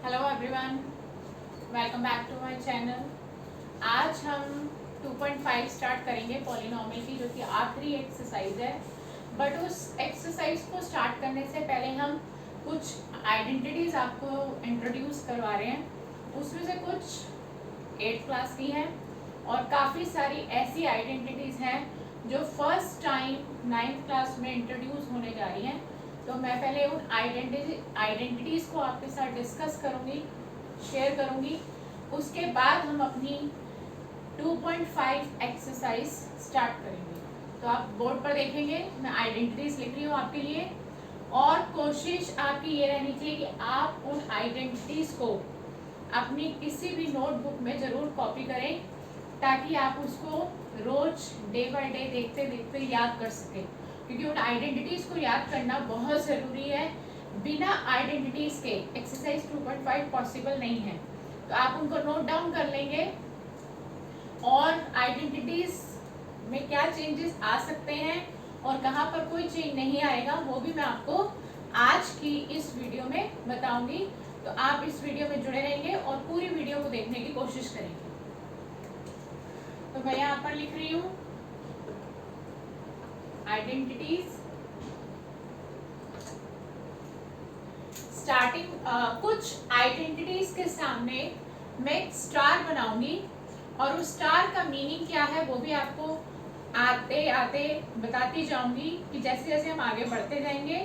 Hello everyone, welcome back to my channel. आज हम 2.5 start करेंगे पॉलिनॉमियल की, जो कि आखिरी एक्सरसाइज है। बट उस एक्सरसाइज को स्टार्ट करने से पहले हम कुछ आइडेंटिटीज आपको इंट्रोड्यूस करवा रहे हैं। उसमें से कुछ 8th क्लास की हैं और काफ़ी सारी ऐसी आइडेंटिटीज़ हैं जो फर्स्ट टाइम 9th क्लास में इंट्रोड्यूस होने जा रही हैं। तो मैं पहले उन आइडेंटिटीज़ को आपके साथ डिस्कस करूँगी, शेयर करूँगी। उसके बाद हम अपनी 2.5 एक्सरसाइज स्टार्ट करेंगे। तो आप बोर्ड पर देखेंगे, मैं आइडेंटिटीज़ लिख रही हूँ आपके लिए, और कोशिश आपकी ये रहनी चाहिए कि आप उन आइडेंटिटीज़ को अपनी किसी भी नोटबुक में ज़रूर कॉपी करें, ताकि आप उसको रोज डे बाय डे देखते देखते याद कर सकें। क्योंकि उन आइडेंटिटीज़ को याद करना बहुत ज़रूरी है। बिना आइडेंटिटीज़ के एक्सरसाइज 2.5 पॉसिबल नहीं है। तो आप उनको नोट डाउन कर लेंगे, और आइडेंटिटीज़ में क्या चेंजेस आ सकते हैं और कहाँ पर कोई चेंज नहीं आएगा, वो भी मैं आपको आज की इस वीडियो में बताऊंगी। तो आप इस वीडियो में जुड़े रहेंगे और पूरी वीडियो को देखने की कोशिश करेंगे। तो मैं यहाँ पर लिख रही हूँ आइडेंटिटीज। स्टार्टिंग कुछ आइडेंटिटीज के सामने मैं एक स्टार बनाऊंगी, और उस स्टार का मीनिंग क्या है वो भी आपको आते आते बताती जाऊंगी, कि जैसे जैसे हम आगे बढ़ते जाएंगे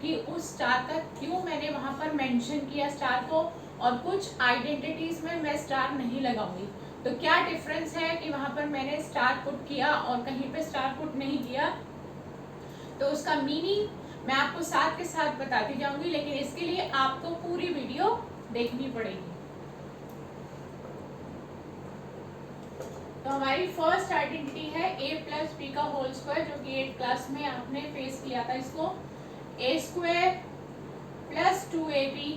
कि उस स्टार का क्यों मैंने वहां पर मेंशन किया स्टार को। और कुछ आइडेंटिटीज में मैं स्टार नहीं लगाऊंगी, तो क्या डिफरेंस है कि वहां पर मैंने स्टार पुट किया और कहीं पे स्टार पुट नहीं किया। तो उसका मीनिंग मैं आपको साथ के साथ बताती जाऊंगी, लेकिन इसके लिए आपको पूरी वीडियो देखनी पड़ेगी। तो हमारी फर्स्ट आइडेंटिटी है a प्लस बी का होल स्क्वायर, जो कि 8th क्लास में आपने फेस किया था इसको। a square plus 2ab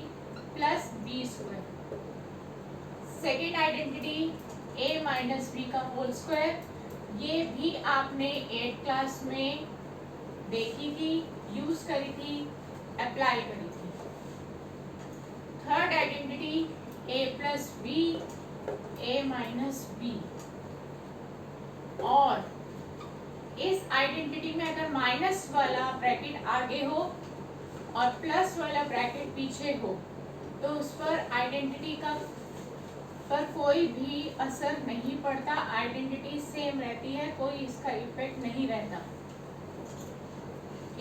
plus B square. Second identity a minus B का होल स्क्वायर, ये भी आपने 8th क्लास में देखी थी, यूज करी थी, अप्लाई करी थी। Third identity a plus B, a minus B. और इस आइडेंटिटी में अगर माइनस वाला ब्रैकेट आगे हो और प्लस वाला ब्रैकेट पीछे हो, तो उस पर आइडेंटिटी का पर कोई भी असर नहीं पड़ता। आइडेंटिटी सेम रहती है, कोई इसका इफेक्ट नहीं रहता।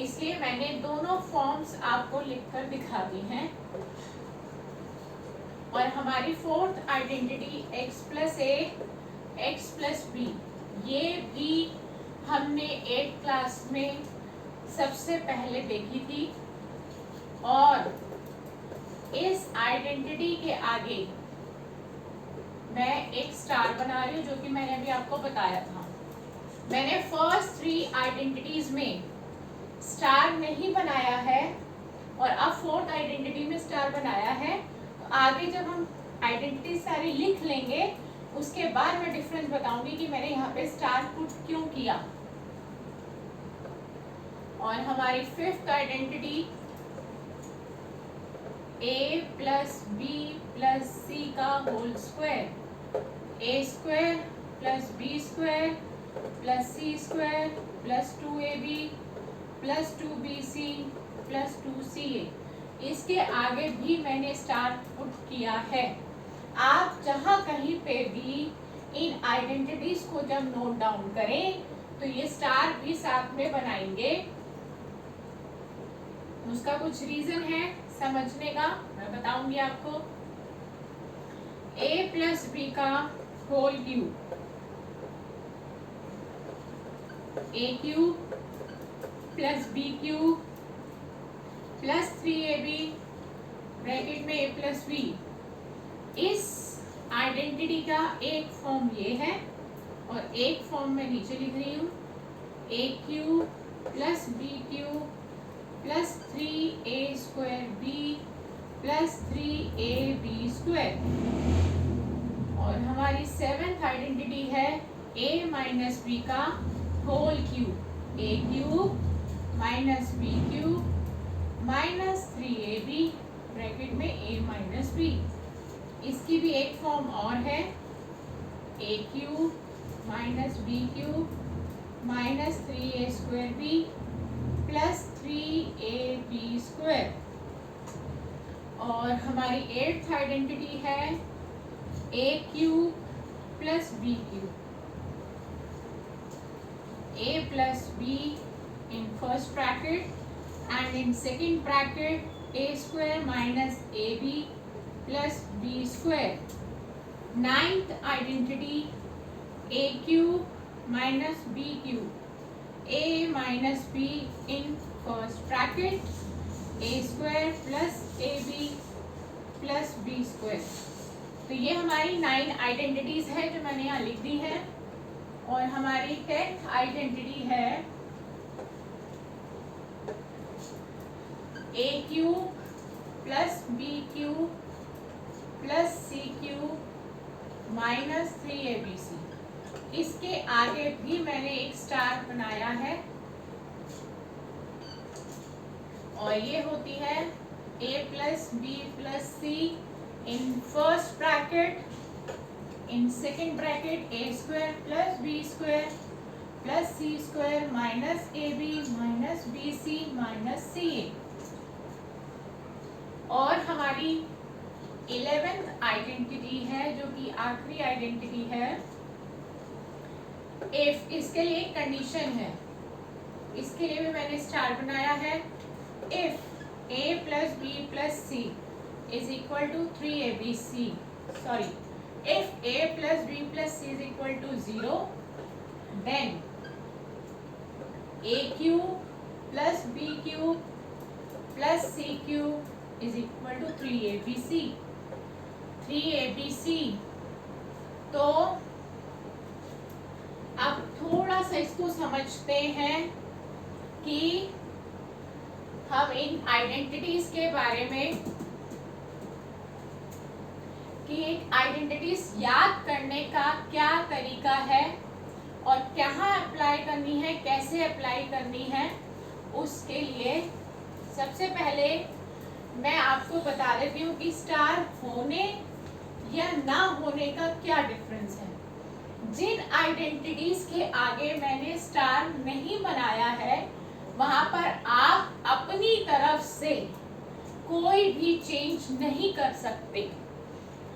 इसलिए मैंने दोनों फॉर्म्स आपको लिखकर दिखा दी हैं। और हमारी फोर्थ आइडेंटिटी x प्लस ए, एक्स प्लस बी, ये भी हमने 8th क्लास में सबसे पहले देखी थी। और इस आइडेंटिटी के आगे मैं एक स्टार बना रही हूँ, जो कि मैंने अभी आपको बताया था। मैंने फर्स्ट 3 आइडेंटिटीज में स्टार नहीं बनाया है, और अब फोर्थ आइडेंटिटी में स्टार बनाया है। तो आगे जब हम आइडेंटिटी सारी लिख लेंगे, उसके बाद मैं डिफरेंस बताऊंगी कि मैंने यहाँ पे स्टार पुट क्यों किया। और हमारी fifth identity a plus B plus C का whole square, a square plus B square plus C square plus 2ab plus 2bc plus 2ca। इसके आगे भी मैंने स्टार पुट किया है। आप जहाँ कहीं पे भी इन आइडेंटिटीज को जब नोट डाउन करें, तो ये स्टार भी साथ में बनाएंगे। उसका कुछ रीजन है समझने का, मैं बताऊंगी आपको। a प्लस बी का whole cube, a cube plus B cube plus 3ab bracket में a प्लस बी। इस आइडेंटिटी का एक फॉर्म ये है, और एक फॉर्म मैं नीचे लिख रही हूँ, a cube plus B cube plus 3a square B plus 3ab square. और हमारी 7th आइडेंटिटी है a माइनस बी का whole cube, a cube minus B cube minus 3ab bracket में ए माइनस बी। इसकी भी एक फॉर्म और है, A cube minus B cube minus 3a² B plus 3ab²। और हमारी 8th आइडेंटिटी है A cube plus B cube, a plus b in first bracket and in second bracket a square minus ab plus b square. 9th identity a cube minus b cube, a minus b in first bracket a square plus ab plus b square. तो ये हमारी 9 identities है जो मैंने यहाँ लिख दी है। और हमारी 10th आइडेंटिटी है A cube plus B cube plus C cube minus 3abc। इसके आगे भी मैंने एक स्टार बनाया है और ये होती है a plus B plus C in first bracket, in second bracket a square plus b square plus c square minus ab minus bc minus ca। और हमारी 11th आइडेंटिटी है जो कि आखिरी आइडेंटिटी है, if इसके लिए एक कंडीशन है, इसके लिए भी मैंने स्टार बनाया है। if a plus b plus c is equal to 3abc, sorry, if a plus b plus c is equal to 0, then a cube plus b cube plus c cube is equal to 3abc। 3abc तो अब थोड़ा सा इसको समझते हैं कि हम इन identities के बारे में, कि एक आइडेंटिटीज याद करने का क्या तरीका है और कहाँ अप्लाई करनी है, कैसे अप्लाई करनी है। उसके लिए सबसे पहले मैं आपको बता देती हूँ कि स्टार होने या ना होने का क्या डिफरेंस है। जिन आइडेंटिटीज के आगे मैंने स्टार नहीं बनाया है वहां पर आप अपनी तरफ से कोई भी चेंज नहीं कर सकते।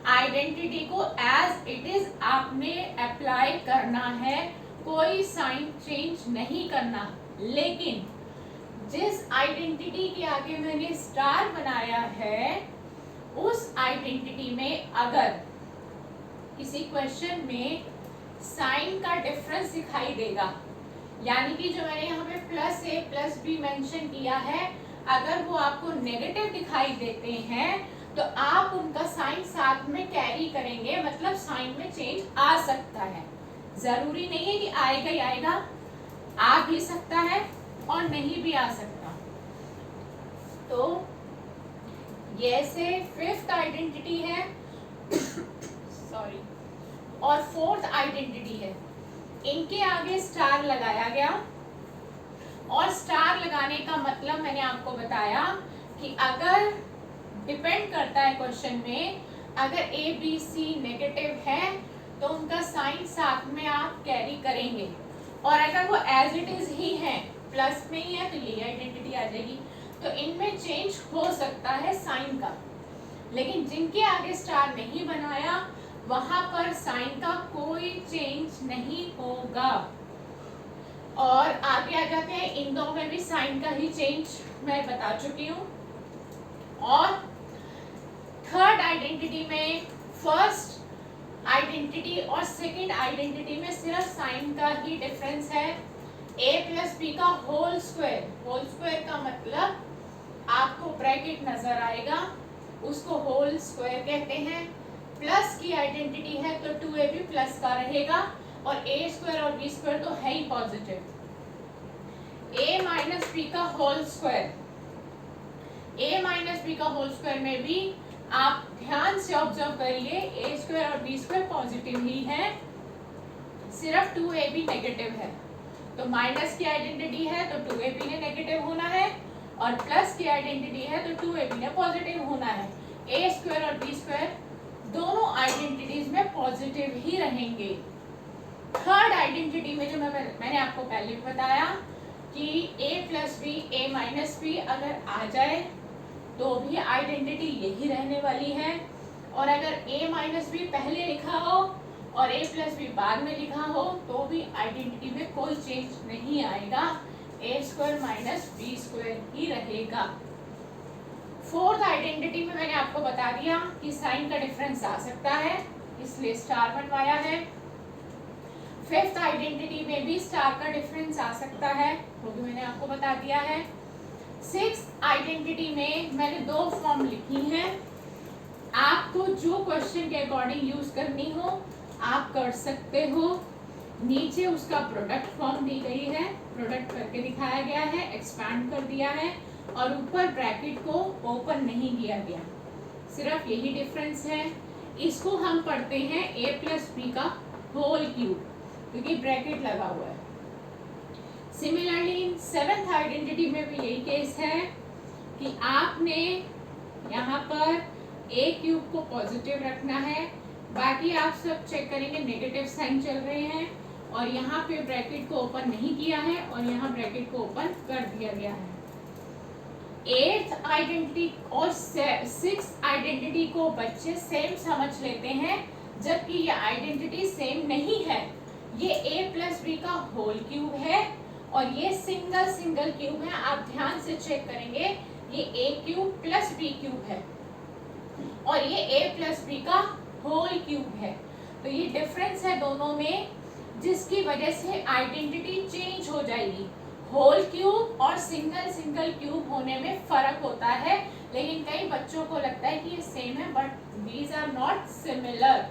आइडेंटिटी को एज इट इज आपने अप्लाई करना है, कोई साइन चेंज नहीं करना। लेकिन जिस आइडेंटिटी के आगे मैंने स्टार बनाया है उस आइडेंटिटी में अगर किसी क्वेश्चन में साइन का डिफरेंस दिखाई देगा, यानी कि जो मैंने यहाँ पे plus A plus be mention किया है, अगर वो आपको नेगेटिव दिखाई देते हैं तो आप उनका साइन साथ में कैरी करेंगे, मतलब साइन में चेंज आ सकता है। जरूरी नहीं है कि आएगा ही आएगा, आ भी सकता है और नहीं भी आ सकता। तो ये से 5th आइडेंटिटी है सॉरी और 4th आइडेंटिटी है, इनके आगे स्टार लगाया गया। और स्टार लगाने का मतलब मैंने आपको बताया कि अगर डिपेंड करता है क्वेश्चन में, अगर ए बी सी नेगेटिव है तो उनका साइन साथ में आप कैरी करेंगे, और अगर वो एज इट इज ही है, प्लस में ही है, तो ये आइडेंटिटी आ जाएगी। तो इनमें चेंज हो सकता है साइन का, लेकिन जिनके आगे स्टार नहीं बनाया वहां पर साइन का कोई चेंज नहीं होगा। और आगे आ जाते हैं, इन दो में भी साइन का ही चेंज मैं बता चुकी हूँ। और 3rd आइडेंटिटी में फर्स्ट आइडेंटिटी और सेकंड आइडेंटिटी में सिर्फ साइन का ही डिफरेंस है। a प्लस बी का होल स्क्वायर का मतलब आपको ब्रैकेट नजर आएगा, उसको होल स्क्वायर कहते हैं। प्लस की आइडेंटिटी है तो 2ab प्लस का रहेगा, और a स्क्वायर और b स्क्वायर तो है ही पॉजिटिव। a माइनस बी का whole square, a minus B का होल स्क्वायर में भी आप ध्यान से ऑब्जर्व करिए, a स्क्वायर और b स्क्वायर पॉजिटिव ही है, सिर्फ 2ab नेगेटिव है। तो माइनस की आइडेंटिटी है तो 2ab ने नेगेटिव होना है, और प्लस की आइडेंटिटी है तो 2ab ने पॉजिटिव होना है। a पॉजिटिव ही रहेंगे। थर्ड आइडेंटिटी में जो मैंने आपको पहले भी बताया कि a plus B A minus B अगर आ जाए तो भी आइडेंटिटी यही रहने वाली है, और अगर a माइनस बी पहले लिखा हो और a प्लस बी बाद में लिखा हो तो भी आइडेंटिटी में कोई चेंज नहीं आएगा, a square minus B square ही रहेगा। फोर्थ आइडेंटिटी में मैंने आपको बता दिया कि साइन का डिफरेंस आ सकता है, इसलिए स्टार बनवाया है। फिफ्थ आइडेंटिटी में भी स्टार का डिफरेंस आ सकता है, वो भी मैंने आपको बता दिया है। सिक्स्थ आइडेंटिटी में मैंने दो फॉर्म लिखी हैं, आपको जो क्वेश्चन के अकॉर्डिंग यूज करनी हो आप कर सकते हो। नीचे उसका प्रोडक्ट फॉर्म दी गई है, प्रोडक्ट करके दिखाया गया है, एक्सपैंड कर दिया है, और ऊपर ब्रैकेट को ओपन नहीं किया गया, सिर्फ यही डिफरेंस है। इसको हम पढ़ते हैं a प्लस बी का होल क्यूब, क्योंकि ब्रैकेट लगा हुआ है। सिमिलरली सेवेंथ आइडेंटिटी में भी यही केस है कि आपने यहाँ पर a क्यूब को पॉजिटिव रखना है, बाकी आप सब चेक करेंगे नेगेटिव साइन चल रहे हैं, और यहाँ पे ब्रैकेट को ओपन नहीं किया है और यहाँ ब्रैकेट को ओपन कर दिया गया है। एट्थ आइडेंटिटी और सिक्स्थ आइडेंटिटी को बच्चे सेम समझ लेते हैं, जबकि ये आइडेंटिटी सेम नहीं है। ये a प्लस बी का होल क्यूब है और ये सिंगल सिंगल क्यूब है, आप ध्यान से चेक करेंगे ये a cube plus b cube है और ये a प्लस बी का होल क्यूब है। तो ये डिफरेंस है दोनों में, जिसकी वजह से आइडेंटिटी चेंज हो जाएगी। होल क्यूब और सिंगल सिंगल क्यूब होने में फर्क होता है, लेकिन कई बच्चों को लगता है कि ये सेम है, but these are not similar,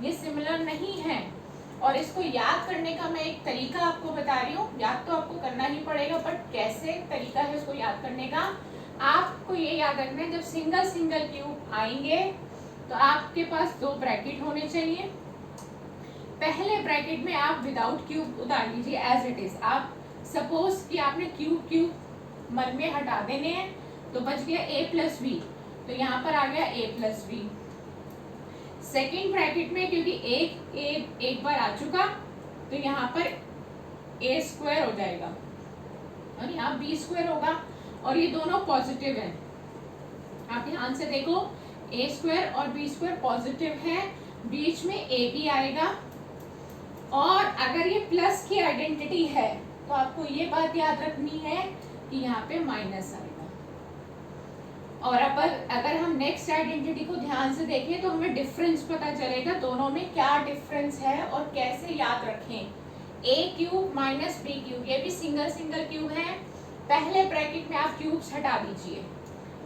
ये सिमिलर नहीं है। और इसको याद करने का मैं एक तरीका आपको बता रही हूँ, याद तो आपको करना ही पड़ेगा, बट कैसे तरीका है इसको याद करने का, आपको ये याद रखना है जब सिंगल सिंगल क्यूब आएंगे तो आपके पास दो ब्रैकेट होने चाहिए। पहले ब्रैकेट में आप विदाउट क्यूब उतार लीजिए एज इट इज। आप सपोज कि आपने क्यूब मन में हटा देने हैं तो बच गया a प्लस बी, तो यहाँ पर आ गया a plus B. Second bracket में क्योंकि एक बार आ चुका तो यहाँ पर a स्क्वायर हो जाएगा और यहाँ b स्क्वायर होगा, और ये दोनों पॉजिटिव हैं। आप ध्यान से देखो a स्क्वायर और b स्क्वायर पॉजिटिव है, बीच में a भी आएगा, और अगर ये प्लस की आइडेंटिटी है तो आपको ये बात याद रखनी है कि यहाँ पे माइनस आएगा। और अगर हम नेक्स्ट आइडेंटिटी को ध्यान से देखें तो हमें डिफरेंस पता चलेगा दोनों में क्या डिफरेंस है और कैसे याद रखें। a cube minus B cube, ये भी सिंगल सिंगल क्यूब है। पहले ब्रैकेट में आप क्यूब्स हटा दीजिए,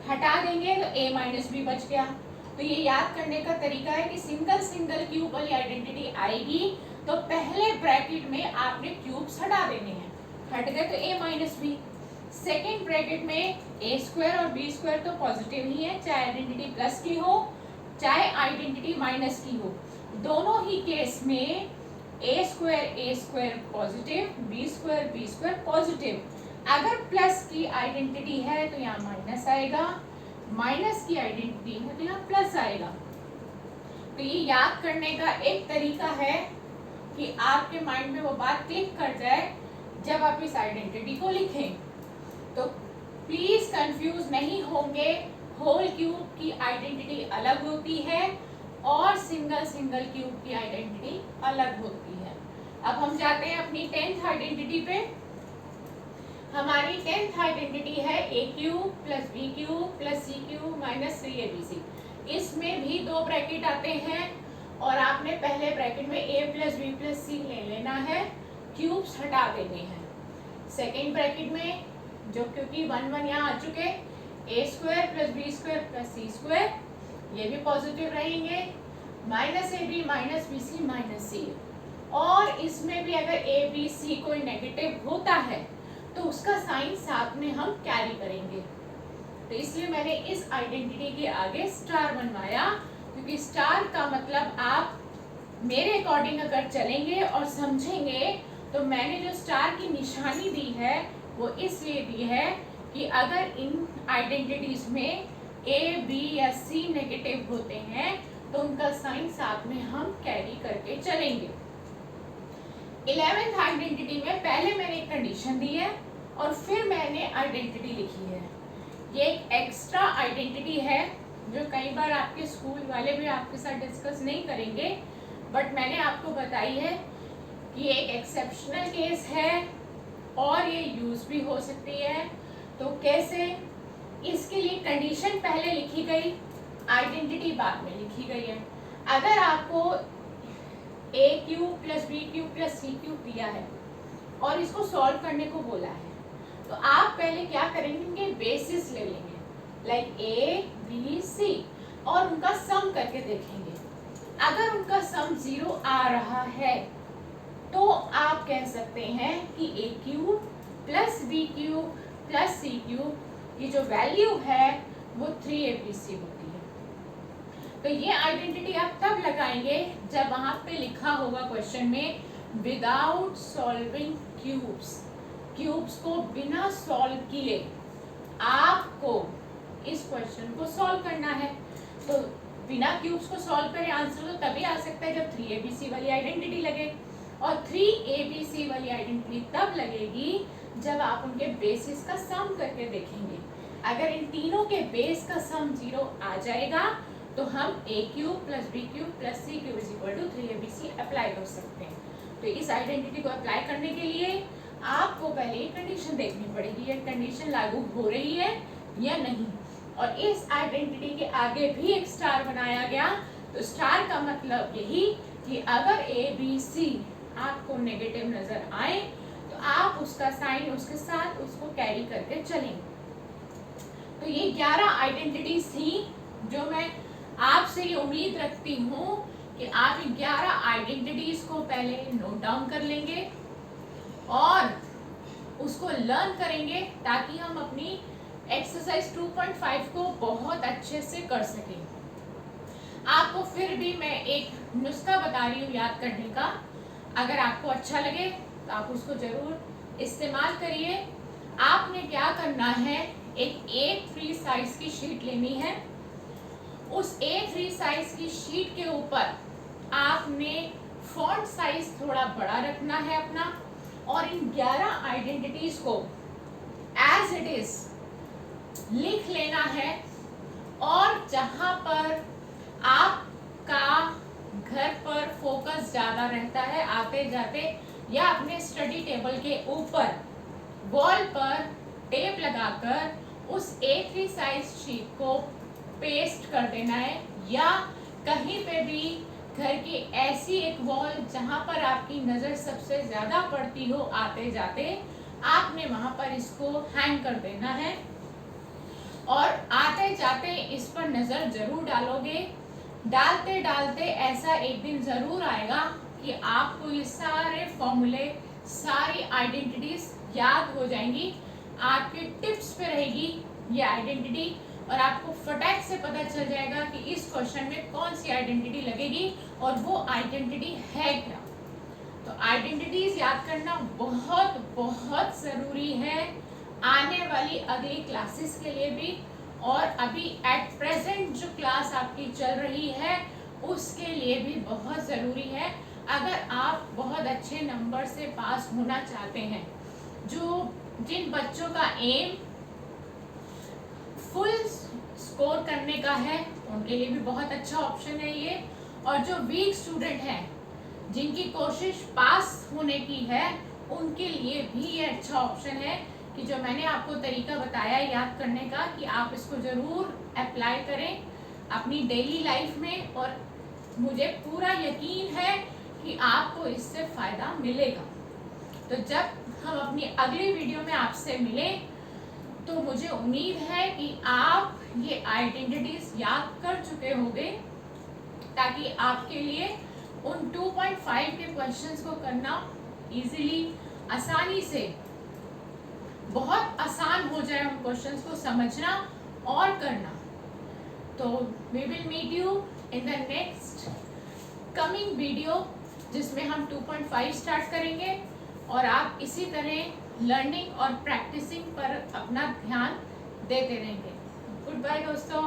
हटा देंगे तो a माइनस बी बच गया। तो ये याद करने का तरीका है कि सिंगल सिंगल क्यूब वाली आइडेंटिटी आएगी तो पहले ब्रैकेट में आपने क्यूब्स हटा देने हैं, हट गए तो a minus B. Second bracket में a स्क्वायर और b स्क्वायर तो पॉजिटिव ही है, चाहे आइडेंटिटी प्लस की हो चाहे आइडेंटिटी माइनस की हो, दोनों ही केस में a square positive, b square positive. अगर प्लस की आइडेंटिटी है तो यहाँ माइनस आएगा, माइनस की आइडेंटिटी है तो यहाँ प्लस आएगा। तो ये याद करने का एक तरीका है कि आपके माइंड में वो बात क्लिक कर जाए जब आप इस आइडेंटिटी को लिखें। तो प्लीज कंफ्यूज नहीं होंगे, होल क्यूब की आइडेंटिटी अलग होती है और सिंगल सिंगल क्यूब की आइडेंटिटी अलग होती है। अब हम जाते हैं अपनी 10th आइडेंटिटी पे। हमारी 10th आइडेंटिटी है a cube plus b cube plus c cube minus 3abc। इसमें भी दो ब्रैकेट आते हैं और आपने पहले ब्रैकेट में a प्लस बी प्लस सी ले लेना है, क्यूब्स हटा देने हैं। सेकेंड ब्रैकेट में जो क्योंकि 1 1 यहाँ आ चुके, a square plus B square plus C square, ये भी पॉजिटिव रहेंगे, minus A B minus B C minus C. और इसमें भी अगर a b c कोई नेगेटिव होता है तो उसका साइन साथ में हम कैरी करेंगे। तो इसलिए मैंने इस आइडेंटिटी के आगे स्टार बनवाया, क्योंकि स्टार का मतलब आप मेरे अकॉर्डिंग अगर चलेंगे और समझेंगे तो मैंने जो स्टार की निशानी दी है वो इसलिए दी है कि अगर इन आइडेंटिटीज में a b या c नेगेटिव होते हैं तो उनका साइन साथ में हम कैरी करके चलेंगे। 11th आइडेंटिटी में पहले मैंने एक कंडीशन दी है और फिर मैंने आइडेंटिटी लिखी है। ये एक एक्स्ट्रा आइडेंटिटी है जो कई बार आपके स्कूल वाले भी आपके साथ डिस्कस नहीं करेंगे, बट मैंने आपको बताई है कि एक एक्सेप्शनल केस है और ये यूज भी हो सकती है। तो कैसे? इसके लिए कंडीशन पहले लिखी गई, आइडेंटिटी बाद में लिखी गई है। अगर आपको a cube plus B cube plus C cube दिया है और इसको सॉल्व करने को बोला है, तो आप पहले क्या करेंगे, बेसिस ले लेंगे लाइक a b c और उनका सम करके देखेंगे। अगर उनका सम 0 आ रहा है तो आप कह सकते हैं कि a cube plus B cube plus C cube की जो वैल्यू है वो 3abc होती है। तो ये आइडेंटिटी आप तब लगाएंगे जब वहां पे लिखा होगा क्वेश्चन में विदाउट सॉल्विंग क्यूब्स, क्यूब्स को बिना सॉल्व किए आपको इस क्वेश्चन को सॉल्व करना है। तो बिना क्यूब्स को सॉल्व करे आंसर तो तभी आ सकता है जब 3abc वाली आइडेंटिटी लगे, और 3abc वाली आइडेंटिटी तब लगेगी जब आप उनके बेसिस का सम करके देखेंगे। अगर इन तीनों के बेस का सम 0 आ जाएगा तो हम a cube plus B cube plus C cube is equal to 3abc apply कर सकते हैं। तो इस आइडेंटिटी को अप्लाई करने के लिए आपको पहले ये कंडीशन देखनी पड़ेगी, ये कंडीशन लागू हो रही है या नहीं। और इस आइडेंटिटी के आगे भी एक स्टार बनाया गया, तो स्टार का मतलब यही कि अगर a b c आपको नेगेटिव नजर आए तो आप उसका साइन उसके साथ उसको कैरी करके चलेंगे। तो ये 11 आइडेंटिटीज थी जो मैं आपसे ये उम्मीद रखती हूँ कि आप 11 आइडेंटिटीज को पहले नोट डाउन कर लेंगे और उसको लर्न करेंगे ताकि हम अपनी एक्सरसाइज 2.5 को बहुत अच्छे से कर सकें। आपको फिर भी मैं एक नुस्खा बता रही हूँ याद करने का, अगर आपको अच्छा लगे तो आप उसको जरूर इस्तेमाल करिए। आपने क्या करना है, एक A3 साइज की शीट लेनी है। उस A3 साइज की शीट के ऊपर आपने फॉन्ट साइज थोड़ा बड़ा रखना है अपना, और इन 11 आइडेंटिटीज को एज इट इज लिख लेना है। और जहां पर आपका घर पर फोकस ज्यादा रहता है, आते जाते या अपने स्टडी टेबल के ऊपर वॉल पर टेप लगाकर उस A3 साइज शीट को पेस्ट कर देना है, या कहीं पे भी घर की ऐसी एक वॉल जहां पर आपकी नजर सबसे ज्यादा पड़ती हो आते जाते, आपने वहां पर इसको हैंग कर देना है। और आते जाते इस पर नजर जरूर डालोगे। डालते डालते ऐसा एक दिन जरूर आएगा कि आपको ये सारे फॉर्मूले, सारी आइडेंटिटीज याद हो जाएंगी, आपके टिप्स पे रहेगी ये आइडेंटिटी, और आपको फटाक से पता चल जाएगा कि इस क्वेश्चन में कौन सी आइडेंटिटी लगेगी और वो आइडेंटिटी है क्या। तो आइडेंटिटीज याद करना बहुत बहुत ज़रूरी है आने वाली अगली क्लासेस के लिए भी, और अभी एट प्रेजेंट जो क्लास आपकी चल रही है उसके लिए भी बहुत ज़रूरी है। अगर आप बहुत अच्छे नंबर से पास होना चाहते हैं, जिन बच्चों का एम फुल स्कोर करने का है, उनके लिए भी बहुत अच्छा ऑप्शन है ये। और जो वीक स्टूडेंट हैं, जिनकी कोशिश पास होने की है, उनके लिए भी ये अच्छा ऑप्शन है कि जो मैंने आपको तरीका बताया याद करने का, कि आप इसको ज़रूर अप्लाई करें अपनी डेली लाइफ में, और मुझे पूरा यकीन है कि आपको इससे फ़ायदा मिलेगा। तो जब हम अपनी अगली वीडियो में आपसे मिलें तो मुझे उम्मीद है कि आप ये आइडेंटिटीज याद कर चुके होंगे, ताकि आपके लिए उन 2.5 के क्वेश्चंस को करना इजीली, आसानी से, बहुत आसान हो जाए उन क्वेश्चंस को समझना और करना। तो we will meet you in the next coming video, जिसमें हम 2.5 स्टार्ट करेंगे, और आप इसी तरह लर्निंग और प्रैक्टिसिंग पर अपना ध्यान देते रहेंगे। गुड बाय दोस्तों।